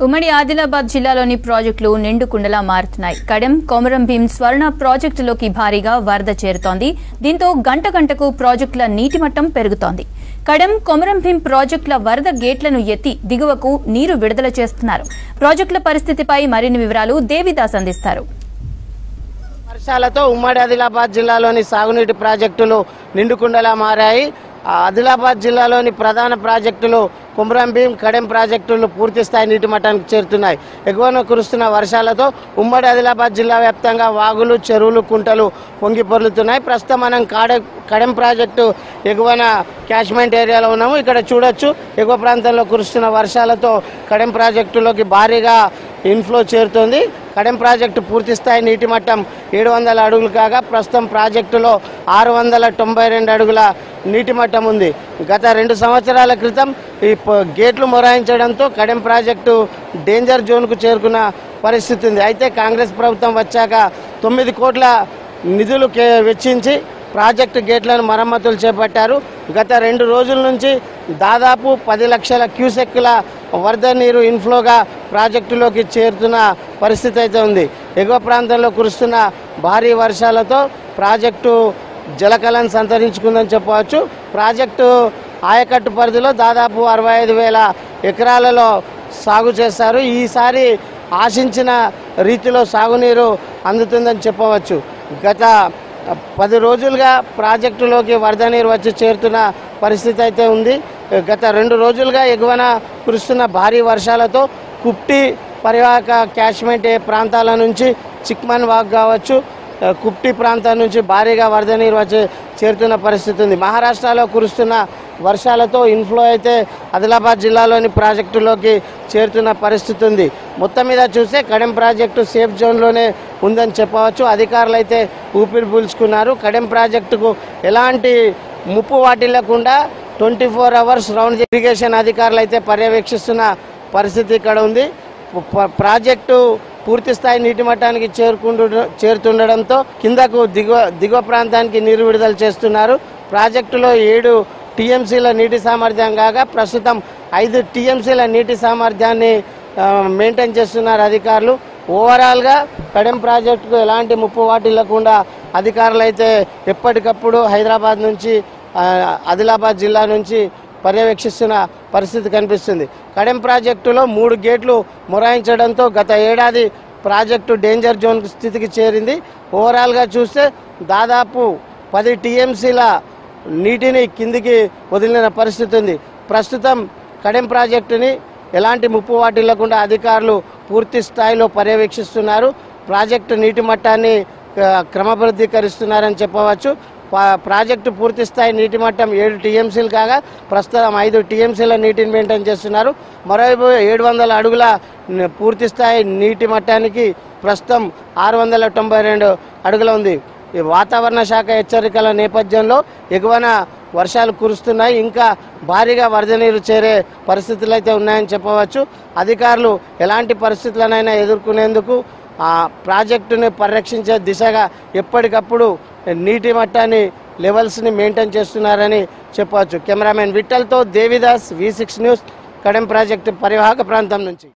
ఉమ్మడి ఆదిలాబాద్ జిల్లాలోని ప్రాజెక్టులు నిండుకుండలా మారుతున్నాయి. కడెం కొమరం భీం స్వర్ణ ప్రాజెక్టులోకి భారీగా వరద చేరుతోంది. దీంతో గంట గంటకు ప్రాజెక్టుల నీటి మట్టం పెరుగుతోంది. కడెం కొమరం భీం ప్రాజెక్టుల వరద గేట్లను ఎత్తి దిగువకు నీరు విడుదల చేస్తున్నారు. ప్రాజెక్టుల పరిస్థితిపై మరిన్ని వివరాలు దేవిదాస్ అందిస్తారు. వర్షాలతో ఉమ్మడి ఆదిలాబాద్ జిల్లాలోని సాగునీటి ప్రాజెక్టులు నిండుకుండలా మారాయి. ఆదిలాబాద్ జిల్లాలోని ప్రధాన ప్రాజెక్టులు కొమరం భీం, కడెం ప్రాజెక్టులు పూర్తి స్థాయి నీటి మట్టానికి చేరుతున్నాయి. ఎగువన కురుస్తున్న వర్షాలతో ఉమ్మడి ఆదిలాబాద్ జిల్లా వ్యాప్తంగా వాగులు, చెరువులు, కుంటలు పొంగి పొర్లుతున్నాయి. ప్రస్తుతం మనం కడెం ప్రాజెక్టు ఎగువన క్యాచ్మెంట్ ఏరియాలో ఉన్నాము. ఇక్కడ చూడొచ్చు, ఎగువ ప్రాంతంలో కురుస్తున్న వర్షాలతో కడెం ప్రాజెక్టులోకి భారీగా ఇన్ఫ్లో చేరుతోంది. కడెం ప్రాజెక్టు పూర్తి స్థాయి నీటి మట్టం 700 అడుగులు కాగా ప్రస్తుతం ప్రాజెక్టులో 692 అడుగుల నీటి మట్టం ఉంది. గత 2 సంవత్సరాల క్రితం ఈ గేట్లు మొరాయించడంతో కడెం ప్రాజెక్టు డేంజర్ జోన్కు చేరుకున్న పరిస్థితి ఉంది. అయితే కాంగ్రెస్ ప్రభుత్వం వచ్చాక 9 కోట్ల నిధులు వెచ్చించి ప్రాజెక్టు గేట్లను మరమ్మతులు చేపట్టారు. గత 2 రోజుల నుంచి దాదాపు 10 లక్షల క్యూసెక్కుల వరద నీరు ఇన్ఫ్లోగా ప్రాజెక్టులోకి చేరుతున్న పరిస్థితి అయితే ఉంది. ఎగువ ప్రాంతంలో కురుస్తున్న భారీ వర్షాలతో ప్రాజెక్టు జలకళను సంతరించుకుందని చెప్పవచ్చు. ప్రాజెక్టు ఆయకట్టు పరిధిలో దాదాపు 65,000 ఎకరాలలో సాగు చేస్తారు. ఈసారి ఆశించిన రీతిలో సాగునీరు అందుతుందని చెప్పవచ్చు. గత 10 రోజులుగా ప్రాజెక్టులోకి వరద నీరు వచ్చి చేరుతున్న పరిస్థితి అయితే ఉంది. గత 2 రోజులుగా ఎగువన కురుస్తున్న భారీ వర్షాలతో కుప్టి పరివాహక క్యాచ్మెంట్ ప్రాంతాల నుంచి చిక్మన్ వాగ్ కావచ్చు, కుప్టి ప్రాంతం నుంచి భారీగా వరద నీరు వచ్చి చేరుతున్న పరిస్థితి ఉంది. మహారాష్ట్రలో కురుస్తున్న వర్షాలతో ఇన్ఫ్లో అయితే ఆదిలాబాద్ జిల్లాలోని ప్రాజెక్టులోకి చేరుతున్న పరిస్థితి ఉంది. మొత్తం మీద చూస్తే కడెం ప్రాజెక్టు సేఫ్ జోన్లోనే ఉందని చెప్పవచ్చు. అధికారులు అయితే ఊపిరి పీల్చుకున్నారు. కడెం ప్రాజెక్టుకు ఎలాంటి ముప్పు వాటిల్లకుండా 24 అవర్స్ రౌండ్ ఇరిగేషన్ అధికారులు అయితే పర్యవేక్షిస్తున్న పరిస్థితి ఇక్కడ ఉంది. ప్రాజెక్టు పూర్తి స్థాయి నీటి మట్టానికి చేరుతుండడంతో కిందకు దిగువ ప్రాంతానికి నీరు విడుదల చేస్తున్నారు. ప్రాజెక్టులో 7 టీఎంసీల నీటి సామర్థ్యం కాగా ప్రస్తుతం 5 టీఎంసీల నీటి సామర్థ్యాన్ని మెయింటైన్ చేస్తున్నారు అధికారులు. ఓవరాల్గా కడెం ప్రాజెక్టుకు ఎలాంటి ముప్పు వాటిల్లకుండా అధికారులు అయితే ఎప్పటికప్పుడు హైదరాబాద్ నుంచి ఆదిలాబాద్ జిల్లా నుంచి పర్యవేక్షిస్తున్న పరిస్థితి కనిపిస్తుంది. కడెం ప్రాజెక్టులో 3 గేట్లు మొరాయించడంతో గత ఏడాది ప్రాజెక్టు డేంజర్ జోన్ స్థితికి చేరింది. ఓవరాల్గా చూస్తే దాదాపు 10 టీఎంసీల నీటిని కిందికి వదిలిన పరిస్థితి ఉంది. ప్రస్తుతం కడెం ప్రాజెక్టుని ఎలాంటి ముప్పు వాటిల్లకుండా అధికారులు పూర్తి స్థాయిలో పర్యవేక్షిస్తున్నారు. ప్రాజెక్టు నీటి మట్టాన్ని క్రమబద్ధీకరిస్తున్నారని చెప్పవచ్చు. ప్రాజెక్టు పూర్తి స్థాయి నీటి మట్టం 7 టీఎంసీలు కాగా ప్రస్తుతం 5 టీఎంసీల నీటిని మెయింటైన్ చేస్తున్నారు. మరోవైపు 700 అడుగుల పూర్తి స్థాయి నీటి మట్టానికి ప్రస్తుతం 692 అడుగుల ఉంది. ఈ వాతావరణ శాఖ హెచ్చరికల నేపథ్యంలో ఎగువన వర్షాలు కురుస్తున్నాయి. ఇంకా భారీగా వరద నీరు చేరే పరిస్థితులు అయితే ఉన్నాయని చెప్పవచ్చు. అధికారులు ఎలాంటి పరిస్థితులనైనా ఎదుర్కొనేందుకు ప్రాజెక్టుని పరిరక్షించే దిశగా ఎప్పటికప్పుడు నీటి మట్టాన్ని లెవెల్స్ని మెయింటైన్ చేస్తున్నారని చెప్పవచ్చు. కెమెరామెన్ విఠల్తో Devidas, V6 news, Kadem project పరివాహక ప్రాంతం నుంచి.